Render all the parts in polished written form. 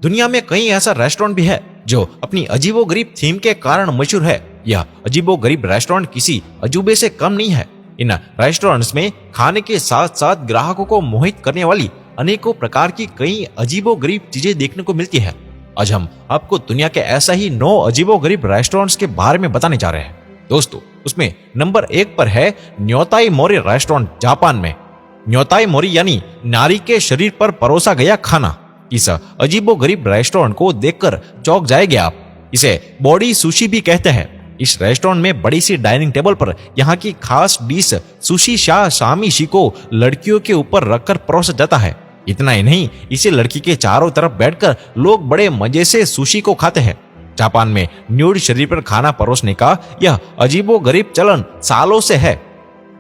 दुनिया में कई ऐसा रेस्टोरेंट भी है जो अपनी अजीबोगरीब थीम के कारण मशहूर है। यह अजीबोगरीब रेस्टोरेंट किसी अजूबे से कम नहीं है। इन रेस्टोरेंट्स में खाने के साथ साथ ग्राहकों को मोहित करने वाली अनेकों प्रकार की कई अजीबोगरीब चीजें देखने को मिलती है। आज हम आपको दुनिया के ऐसा ही 9 अजीबोगरीब रेस्टोरेंट्स के बारे में बताने जा रहे हैं। दोस्तों, उसमें नंबर 1 पर है न्योताई मोरी रेस्टोरेंट, जापान में। न्योताई मोरी यानी नारी के शरीर पर परोसा गया खाना। इस अजीबोगरीब रेस्टोरेंट को देखकर चौंक जाएंगे आप। इसे बॉडी सुशी भी कहते हैं। इस रेस्टोरेंट में बड़ी सी डाइनिंग टेबल पर यहाँ की खास डिश सुशी शामीशी को लड़कियों के ऊपर रखकर परोसा जाता है। इतना ही नहीं, इसे लड़की के चारों तरफ बैठकर लोग बड़े मजे से सुशी को खाते हैं। जापान में न्यूड शरीर पर खाना परोसने का यह अजीबोगरीब चलन सालों से है।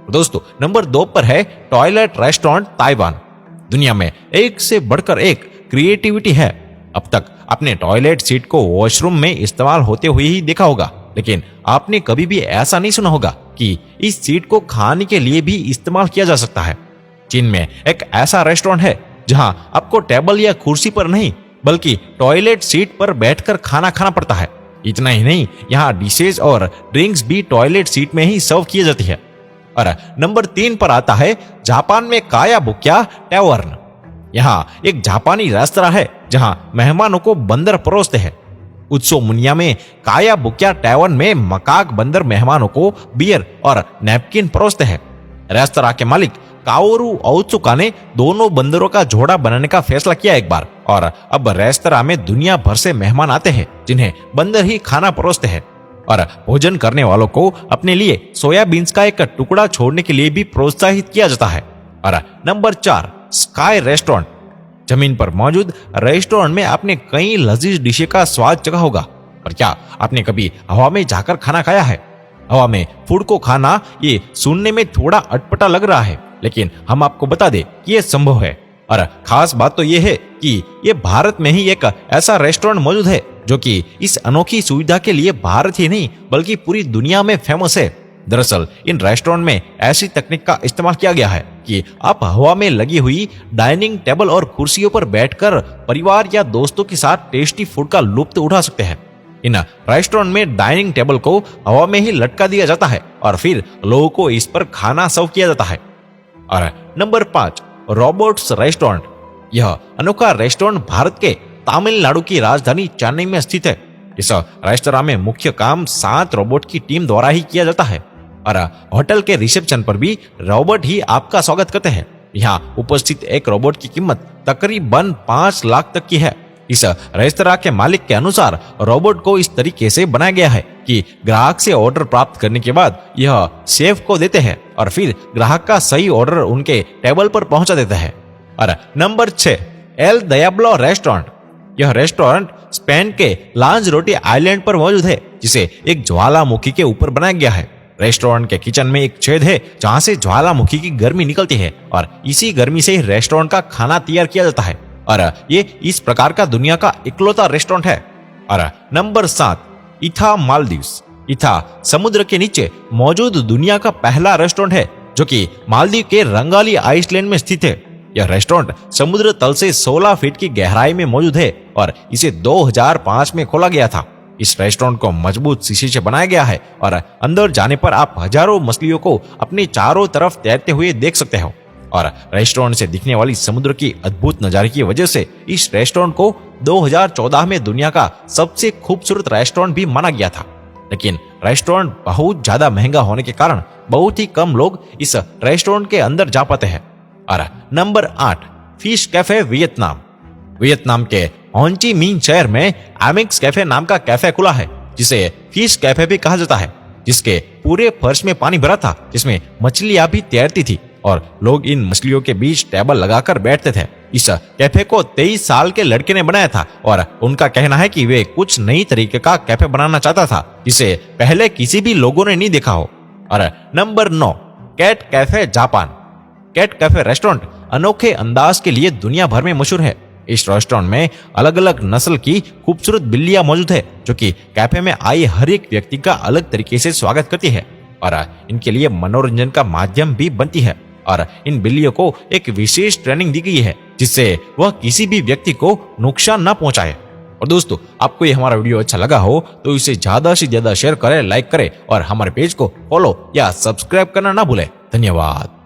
दोस्तों, नंबर 2 पर है टॉयलेट रेस्टोरेंट, ताइवान। दुनिया में एक से बढ़कर एक क्रिएटिविटी है। अब तक आपने टॉयलेट सीट को वॉशरूम में इस्तेमाल होते हुए ही देखा होगा, लेकिन आपने कभी भी ऐसा नहीं सुना होगा कि इस सीट को खाने के लिए भी इस्तेमाल किया जा सकता है। चीन में एक ऐसा रेस्टोरेंट है जहां आपको टेबल या कुर्सी पर नहीं बल्कि टॉयलेट सीट पर बैठकर खाना खाना पड़ता है। इतना ही नहीं, यहाँ डिशेज और ड्रिंक्स भी टॉयलेट सीट में ही सर्व की जाती है। और नंबर 3 पर आता है जापान में कायाबुक्या टैवर्न। यहाँ एक जापानी रेस्तरां है जहां मेहमानों को बंदर परोसते हैं। उत्सव मुनिया में कायाबुक्या टैवर्न में मकाक बंदर मेहमानों को बियर और नैपकिन परोसते हैं। रेस्तरां के मालिक काओरू ओत्सुका ने दोनों बंदरों का जोड़ा बनाने का फैसला किया एक बार, और अब रेस्तरां में दुनिया भर से मेहमान आते हैं जिन्हें बंदर ही खाना परोसते हैं। और भोजन करने वालों को अपने लिए सोयाबीन्स का एक टुकड़ा छोड़ने के लिए भी प्रोत्साहित किया जाता है। और नंबर 4, स्काई रेस्टोरेंट। जमीन पर मौजूद रेस्टोरेंट में आपने कई लजीज डिशे का स्वाद चखा होगा, पर क्या आपने कभी हवा में जाकर खाना खाया है? हवा में फूड को खाना ये सुनने में थोड़ा अटपटा लग रहा है, लेकिन हम आपको बता दें कि ये संभव है। और खास बात तो ये है कि ये भारत में ही एक ऐसा रेस्टोरेंट मौजूद है जो कि इस अनोखी सुविधा के लिए भारत ही नहीं बल्कि पूरी दुनिया में फेमस है। दरअसल इन रेस्टोरेंट में ऐसी तकनीक का इस्तेमाल किया गया है कि आप हवा में लगी हुई डाइनिंग टेबल और कुर्सियों पर बैठकर परिवार या दोस्तों के साथ टेस्टी फूड का लुत्फ उठा सकते हैं। इन रेस्टोरेंट में डाइनिंग टेबल को हवा में ही लटका दिया जाता है और फिर लोगों को इस पर खाना सर्व किया जाता है। और नंबर 5, रोबोट्स रेस्टोरेंट। यह अनोखा रेस्टोरेंट भारत के तमिलनाडु की राजधानी चेन्नई में स्थित है। इस रेस्तरां में मुख्य काम 7 रोबोट की टीम द्वारा ही किया जाता है और होटल के रिसेप्शन पर भी रोबोट ही आपका स्वागत करते हैं। यहाँ उपस्थित एक रोबोट की कीमत तकरीबन 5 लाख तक की है। इस रेस्तरां के मालिक के अनुसार रोबोट को इस तरीके से बनाया गया है कि ग्राहक से ऑर्डर प्राप्त करने के बाद यह शेफ को देते हैं और फिर ग्राहक का सही ऑर्डर उनके टेबल पर पहुंचा देता है। और नंबर 6, एल दयाब्लो रेस्टोरेंट। यह रेस्टोरेंट स्पेन के लांजरोटे आइलैंड पर मौजूद है, जिसे एक ज्वालामुखी के ऊपर बनाया गया है। रेस्टोरेंट के किचन में एक छेद है जहां से ज्वालामुखी की गर्मी निकलती है और इसी गर्मी से रेस्टोरेंट का खाना तैयार किया जाता है। और ये इस प्रकार का दुनिया का इकलौता रेस्टोरेंट है। और नंबर 7, इथा मालदीव्स। इथा समुद्र के नीचे मौजूद दुनिया का पहला रेस्टोरेंट है जो कि मालदीव के रंगाली आइसलैंड में स्थित है। यह रेस्टोरेंट समुद्र तल से 16 फीट की गहराई में मौजूद है और इसे 2005 में खोला गया था। इस रेस्टोरेंट को मजबूत शीशे से बनाया गया है और अंदर जाने पर आप हजारों मछलियों को अपने चारों तरफ तैरते हुए देख सकते हो। और रेस्टोरेंट से दिखने वाली समुद्र की अद्भुत नजारे की वजह से इस रेस्टोरेंट को 2014 में दुनिया का सबसे खूबसूरत रेस्टोरेंट भी माना गया था। लेकिन रेस्टोरेंट बहुत ज्यादा महंगा होने के कारण बहुत ही कम लोग इस रेस्टोरेंट के अंदर जा पाते हैं। और number 8, fish cafe, Vietnam. Vietnam के हो ची मिन्ह शहर में एमिक्स कैफे नाम का कैफे खुला है, जिसे फिश कैफे भी कहा जाता है, जिसके पूरे फर्श में पानी भरा था, जिसमें मछलियां भी तैरती थी और लोग इन मछलियों के बीच टेबल लगाकर बैठते थे। इस कैफे को 23 साल के लड़के ने बनाया था और उनका कहना है कि वे कुछ नई तरीके का कैफे बनाना चाहता था जिसे पहले किसी भी लोगों ने नहीं देखा हो। और number 9, cat cafe, Japan. Cat cafe restaurant अनोखे अंदाज के लिए दुनिया भर में मशहूर है। इस रेस्टोरेंट में अलग अलग नस्ल की खूबसूरत बिल्लियां मौजूद है जो कि कैफे में आए हर एक व्यक्ति का अलग तरीके से स्वागत करती है और इनके लिए मनोरंजन का माध्यम भी बनती है। और इन बिल्लियों को एक विशेष ट्रेनिंग दी गई है जिससे वह किसी भी व्यक्ति को नुकसान न पहुंचाए। और दोस्तों, आपको ये हमारा वीडियो अच्छा लगा हो तो इसे ज्यादा से ज्यादा शेयर करें, लाइक करें और हमारे पेज को फॉलो या सब्सक्राइब करना ना भूलें। धन्यवाद।